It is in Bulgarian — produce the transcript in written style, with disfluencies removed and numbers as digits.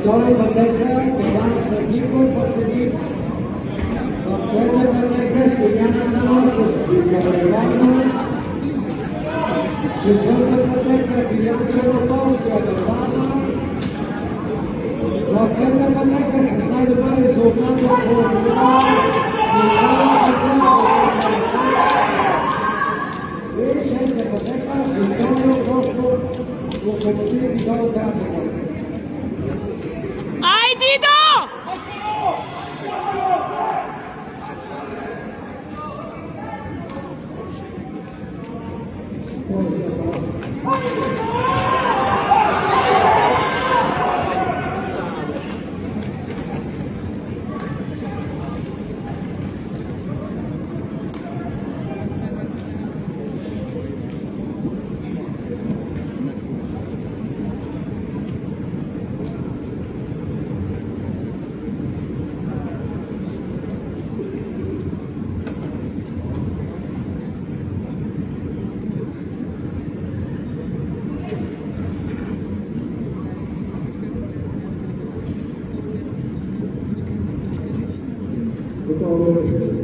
второй пътека Иван Сърдиков, пътеник. В трета пътека Стояна Намасов, Иван. Четвърта пътека Билян Чернополски, Адървана. В трета пътека с най-добър резултат от полуфинала и шеста пътека Виктория Костов, Локомотив Долу Трафика. Айдидо! Готово.